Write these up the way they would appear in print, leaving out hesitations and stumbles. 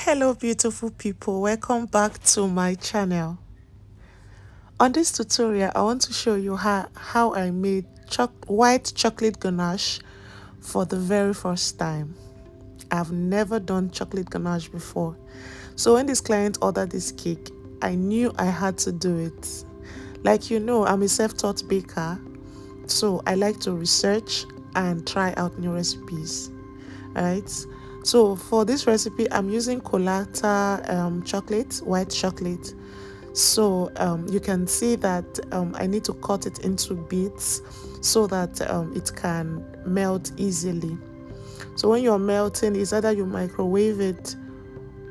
Hello beautiful people, welcome back to my channel. On this tutorial I want to show you how I made white chocolate ganache for the very first time. I've never done chocolate ganache before, so when this client ordered this cake, I knew I had to do it. Like, I'm a self-taught baker, so I like to research and try out new recipes, right? So for this recipe I'm using colata chocolate, white chocolate. So you can see that I need to cut it into bits so that it can melt easily. So when you're melting, it's either you microwave it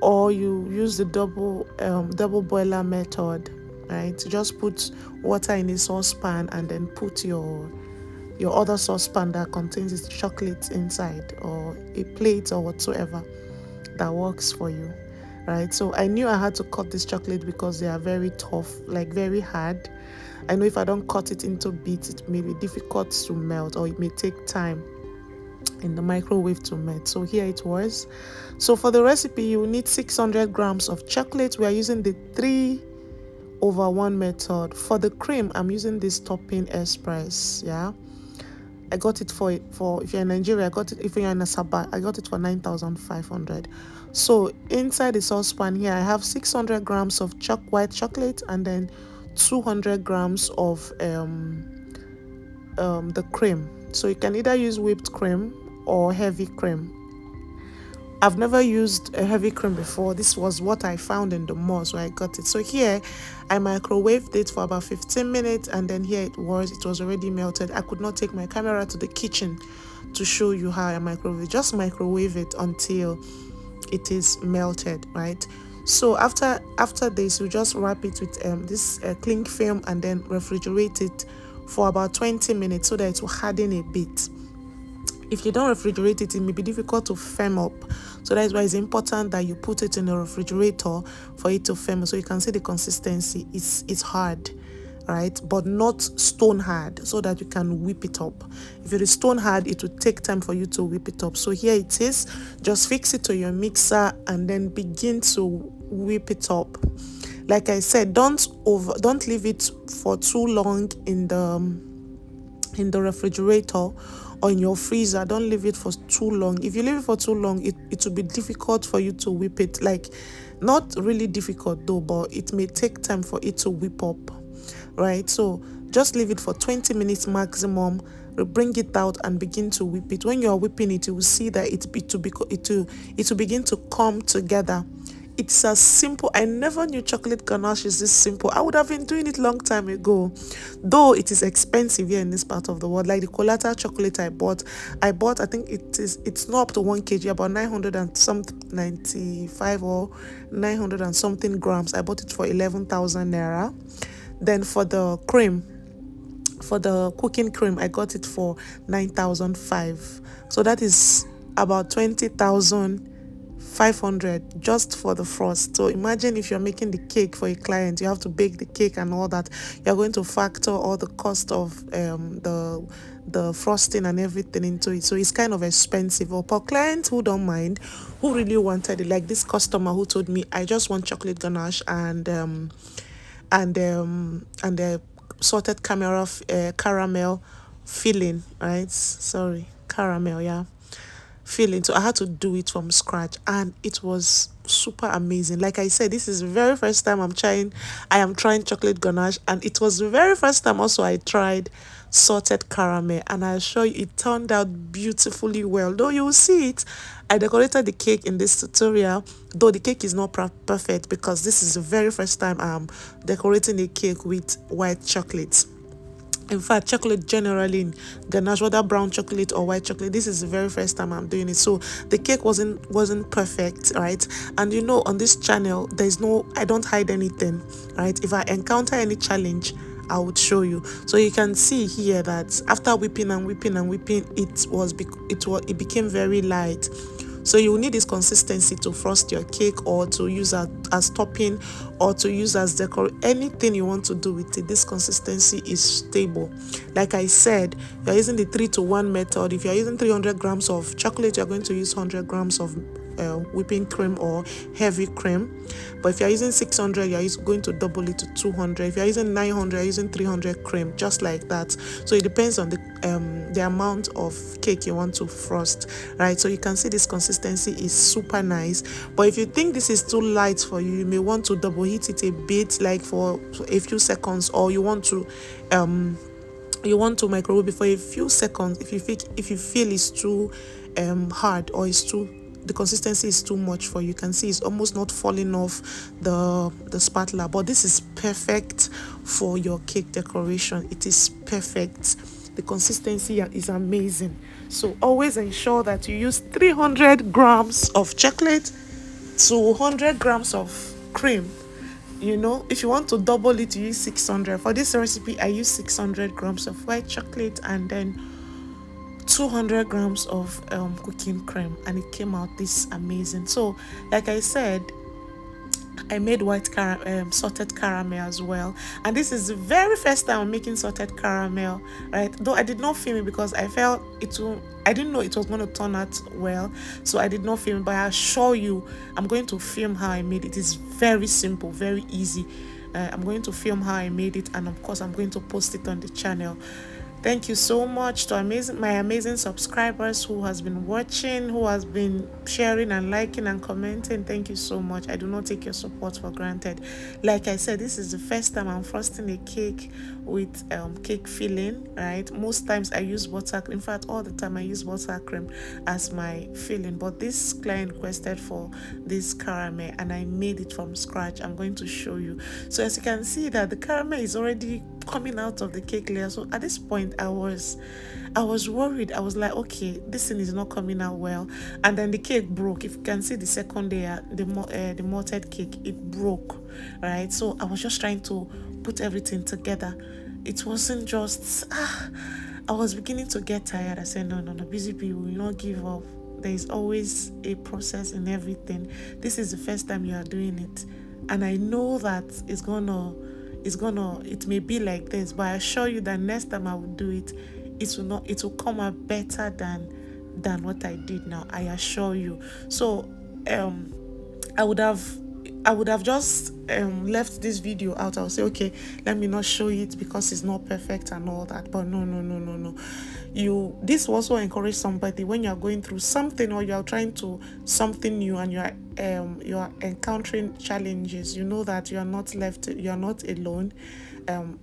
or you use the double boiler method, right? Just put water in a saucepan and then put your other saucepan that contains its chocolate inside, or a plate or whatsoever that works for you, right? So I knew I had to cut this chocolate because they are very tough, like very hard. I know if I don't cut it into bits, it may be difficult to melt, or it may take time in the microwave to melt. So here it was. So for the recipe you need 600 grams of chocolate. We are using the 3/1 method. For the cream I'm using this topping express. Yeah, I got it for if you're in Nigeria, I got it. If you're in Asaba, I got it for 9,500. So inside the saucepan here, I have 600 grams of white chocolate and then 200 grams of the cream. So you can either use whipped cream or heavy cream. I've never used a heavy cream before. This was what I found in the mall, so I got it. So here I microwaved it for about 15 minutes, and then here it was already melted. I could not take my camera to the kitchen to show you how I microwave it. Just microwave it until it is melted, right? So after this, you just wrap it with this cling film and then refrigerate it for about 20 minutes so that it will harden a bit. If you don't refrigerate it, it may be difficult to firm up. So that is why it's important that you put it in the refrigerator for it to firm. So you can see the consistency. It's hard, right? But not stone hard, so that you can whip it up. If it is stone hard, it will take time for you to whip it up. So here it is. Just fix it to your mixer and then begin to whip it up. Like I said, don't leave it for too long in the refrigerator or in your freezer. Don't leave it for too long. If you leave it for too long, it will be difficult for you to whip it. Like, not really difficult though, but it may take time for it to whip up, right? So just leave it for 20 minutes maximum. Bring it out and begin to whip it. When you are whipping it, you will see that it will begin to come together. It's as simple. I never knew chocolate ganache is this simple. I would have been doing it long time ago, though it is expensive here in this part of the world. Like the colata chocolate I bought, I think it's not up to 1 kg, about 900 and something, 95 or 900 and something grams. I bought it for 11,000 naira. Then for the cream, for the cooking cream, I got it for 9,500. So that is about 20,500 just for the frost. So imagine if you're making the cake for a client, you have to bake the cake and all that. You're going to factor all the cost of the frosting and everything into it. So it's kind of expensive. Or for clients who don't mind, who really wanted it, like this customer who told me, I just want chocolate ganache and the salted caramel filling, right? Sorry, caramel, yeah, filling. So I had to do it from scratch, and it was super amazing. Like I said, this is the very first time I am trying chocolate ganache, and it was the very first time also I tried salted caramel, and I assure you it turned out beautifully well. Though you will see it, I decorated the cake in this tutorial, though the cake is not perfect because this is the very first time I'm decorating a cake with white chocolate. In fact, chocolate generally in ganache, whether brown chocolate or white chocolate, this is the very first time I'm doing it. So the cake wasn't perfect, right? And on this channel, I don't hide anything, right? If I encounter any challenge, I would show you. So you can see here that after whipping and whipping and whipping, it became very light. So you will need this consistency to frost your cake, or to use as topping, or to use as decor. Anything you want to do with it, this consistency is stable. Like I said, you're using the 3/1 method. If you're using 300 grams of chocolate, you're going to use 100 grams of whipping cream or heavy cream. But if you're using 600, you're going to double it to 200. If you're using 900, you're using 300 cream, just like that. So it depends on the amount of cake you want to frost, right? So you can see this consistency is super nice. But if you think this is too light for you, you may want to double heat it a bit, like for a few seconds, or you want to microwave it for a few seconds if you feel it's too hard, or it's too, the consistency is too much for you. You can see it's almost not falling off the spatula. But this is perfect for your cake decoration. It is perfect. The consistency is amazing. So always ensure that you use 300 grams of chocolate to 100 grams of cream. If you want to double it, you use 600. For this recipe, I use 600 grams of white chocolate and then 200 grams of cooking cream, and it came out this amazing. So like I said, I made salted caramel as well, and this is the very first time I'm making salted caramel, right? Though I did not film it because I felt I didn't know it was going to turn out well, so I did not film it. But I assure you, I'm going to film how I made it. It's very simple, very easy. I'm going to film how I made it, and of course I'm going to post it on the channel. Thank you so much to my amazing subscribers who has been watching, who has been sharing and liking and commenting. Thank you so much. I do not take your support for granted. Like I said, this is the first time I'm frosting a cake with cake filling, right? Most times I use buttercream. In fact, all the time I use buttercream as my filling. But this client requested for this caramel, and I made it from scratch. I'm going to show you. So as you can see, that the caramel is already coming out of the cake layer. So at this point I was worried. I was like, okay, this thing is not coming out well. And then the cake broke. If you can see the second layer, the malted cake, it broke, right? So I was just trying to put everything together. It wasn't just I was beginning to get tired. I said, no, busy bee will not give up. There is always a process in everything. This is the first time you are doing it, and I know that it may be like this, but I assure you that next time I will do it, it will come out better than what I did now. I assure you. So I would have just left this video out. I'll say, okay, let me not show it because it's not perfect and all that. But no. This will also encourage somebody when you're going through something, or you're trying to something new, and you're encountering challenges. You know that you're not alone.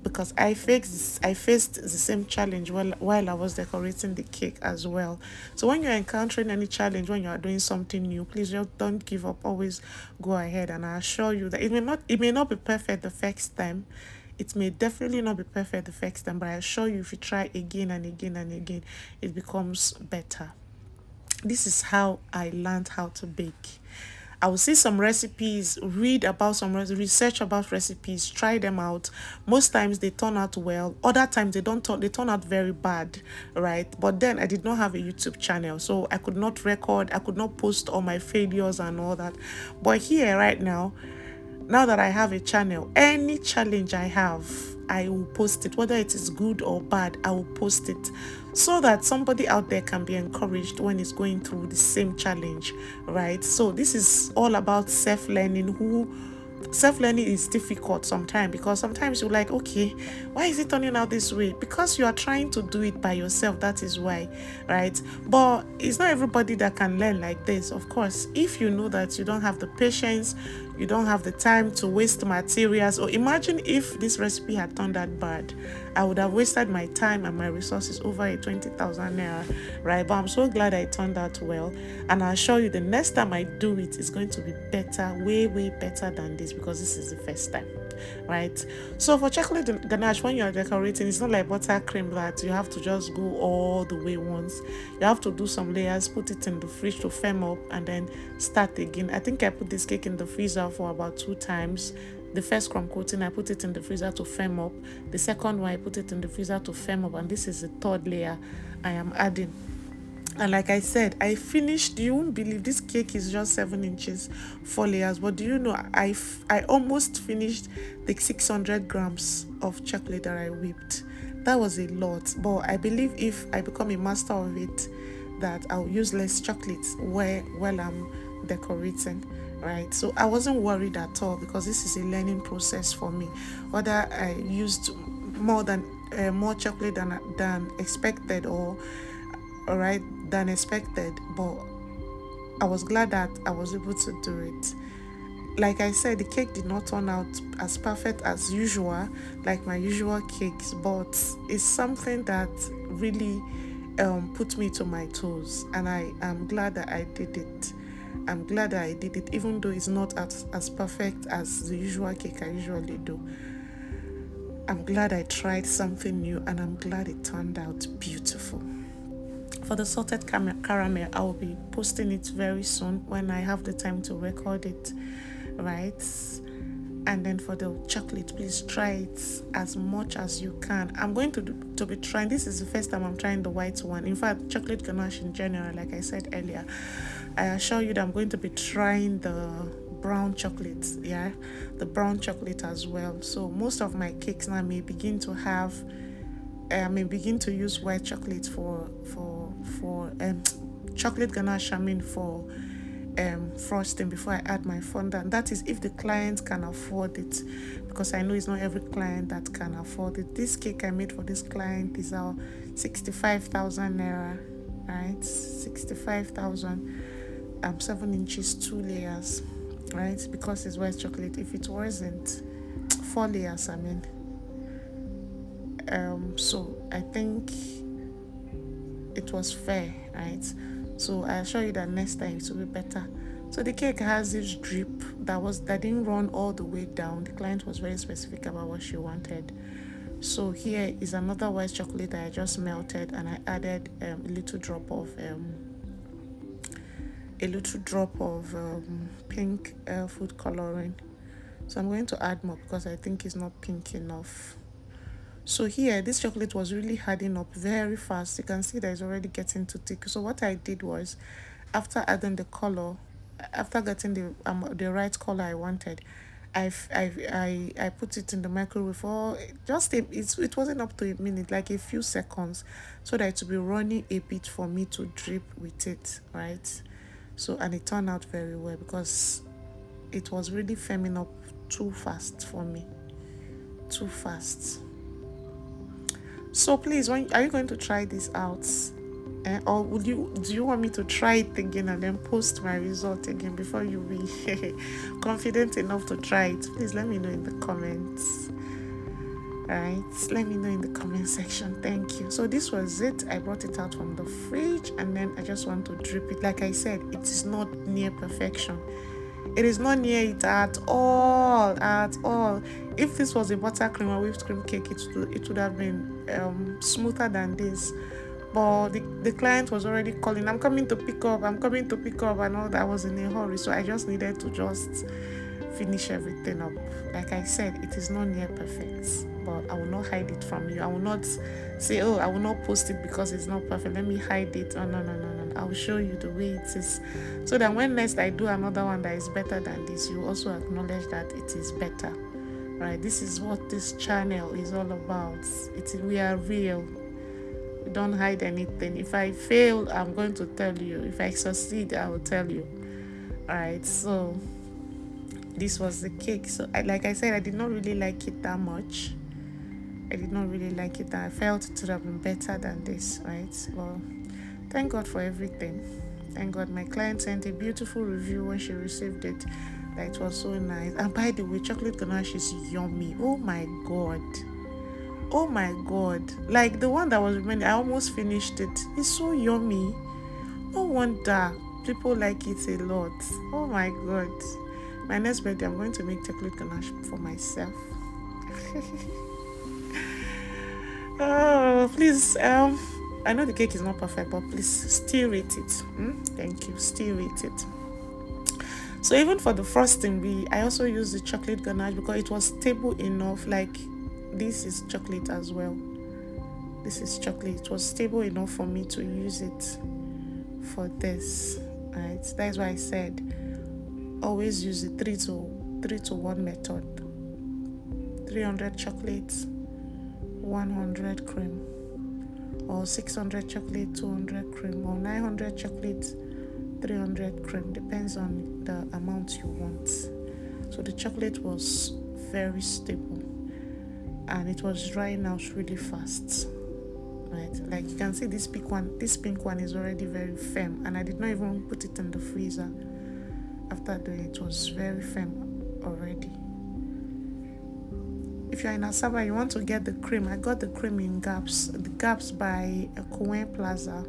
Because I faced the same challenge while I was decorating the cake as well. So when you're encountering any challenge, when you're doing something new, please just don't give up. Always go ahead, and I assure you that it may not be perfect the first time. It may definitely not be perfect the first time, but I assure you, if you try again and again and again, it becomes better. This is how I learned how to bake. I will see some recipes, read about some research about recipes, try them out. Most times they turn out well. Other times they turn out very bad, right? But then I did not have a YouTube channel, so I could not post all my failures and all that. But here right now that I have a channel, any challenge I have, I will post it. Whether it is good or bad, I will post it, so that somebody out there can be encouraged when it's going through the same challenge, right? So this is all about self-learning. Self-learning is difficult sometimes, because sometimes you're like, okay, why is it turning out this way? Because you are trying to do it by yourself. That is why, right? But it's not everybody that can learn like this. Of course, if you know that you don't have the patience, you don't have the time to waste materials, or imagine if this recipe had turned out bad, I would have wasted my time and my resources over a 20,000 naira, right? But I'm so glad I turned out well, and I assure you the next time I do it, it's going to be better, way better than this, because this is the first time, right? So for chocolate ganache, when you're decorating, it's not like buttercream that you have to just go all the way once. You have to do some layers, put it in the fridge to firm up, and then start again. I think I put this cake in the freezer for about 2 times. The first crumb coating, I put it in the freezer to firm up. The second one, I put it in the freezer to firm up, and this is the third layer I am adding. And like I said, I finished. You won't believe this cake is just 7 inches, 4 layers. But do you know, I almost finished the 600 grams of chocolate that I whipped. That was a lot. But I believe if I become a master of it, that I'll use less chocolate while I'm decorating, right? So I wasn't worried at all because this is a learning process for me. Whether I used more chocolate than expected, or all right, than expected, but I was glad that I was able to do it. Like I said, the cake did not turn out as perfect as usual, like my usual cakes, but it's something that really put me to my toes, and I am glad that I did it. I'm glad that I did it, even though it's not as perfect as the usual cake I usually do. I'm glad I tried something new, and I'm glad it turned out beautiful. For the salted caramel, I will be posting it very soon when I have the time to record it, right? And then for the chocolate, please try it as much as you can. I'm going to be trying. This is the first time I'm trying the white one. In fact, chocolate ganache in general, like I said earlier. I assure you that I'm going to be trying the brown chocolate, the brown chocolate as well. So most of my cakes now may begin to have I may begin to use white chocolate for chocolate ganache. I mean for frosting before I add my fondant. That is if the client can afford it, because I know it's not every client that can afford it. This cake I made for this client is our 65,000 naira, right? 65,000. 7 inches, 2 layers, right? Because it's white chocolate. If it wasn't, 4 layers. I mean. So I think it was fair, right? So I assure you that next time it will be better. So the cake has this drip that didn't run all the way down. The client was very specific about what she wanted. So here is another white chocolate that I just melted, and I added a little drop of pink food coloring. So I'm going to add more because I think it's not pink enough. So here, this chocolate was really hardening up very fast. You can see that it's already getting too thick. So what I did was, after adding the color, after getting the right color I wanted, I put it in the microwave for it wasn't up to a minute, like a few seconds, so that it would be running a bit for me to drip with it, right? So, and it turned out very well because it was really firming up too fast for me, too fast. So please, are you going to try this out? Or do you want me to try it again and then post my result again before you be confident enough to try it? Please let me know in the comments. Alright, let me know in the comment section. Thank you. So this was it. I brought it out from the fridge, and then I just want to drip it. Like I said, it is not near perfection. It is not near it at all, at all. If this was a buttercream or whipped cream cake, it would have been smoother than this. But the client was already calling, I'm coming to pick up, and all that. I was in a hurry, so I just needed to just finish everything up. Like I said, it is not near perfect, but I will not hide it from you. I will not say, oh, I will not post it because it's not perfect, let me hide it. Oh, no. I will show you the way it is, so that when next I do another one that is better than this, you also acknowledge that it is better, right? This is what this channel is all about. We are real. We don't hide anything. If I fail, I'm going to tell you. If I succeed, I will tell you. All right, so this was the cake. So like I said, I did not really like it that much. I felt it would have been better than this, right? Well, thank God for everything. Thank God. My client sent a beautiful review when she received it, that it was so nice. And by the way, chocolate ganache is yummy. Oh my god, like the one that was remaining, I almost finished it. It's so yummy. No wonder people like it a lot. Oh my god. My next birthday, I'm going to make chocolate ganache for myself. Oh, please, I know the cake is not perfect, but please still rate it. Thank you. Still rate it. So even for the frosting, I also used the chocolate ganache because it was stable enough. Like, this is chocolate as well. This is chocolate. It was stable enough for me to use it for this. Right? That's why I said always use the 3 to 1 method. 300 chocolates, 100 cream, or 600 chocolate, 200 cream, or 900 chocolate, 300 cream, depends on the amount you want. So the chocolate was very stable and it was drying out really fast. Right, like you can see this pink one is already very firm, and I did not even put it in the freezer. After doing it was very firm already. If you're in Asaba, you want to get the cream, I got the cream in Gaps, the Gaps by Coen Plaza,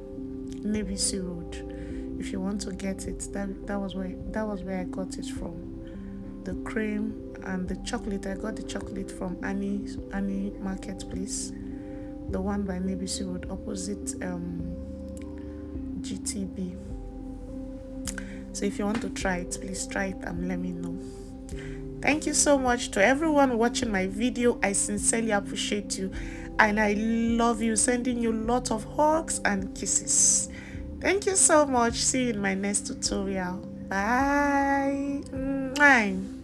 Navy Sea Road. If you want to get it, that was where I got it from. The cream and the chocolate, I got the chocolate from Annie Marketplace, the one by Navy Sea Road opposite GTB. So if you want to try it, please try it and let me know. Thank you so much to everyone watching my video. I sincerely appreciate you and I love you. Sending you lots of hugs and kisses. Thank you so much. See you in my next tutorial. Bye. Mwah.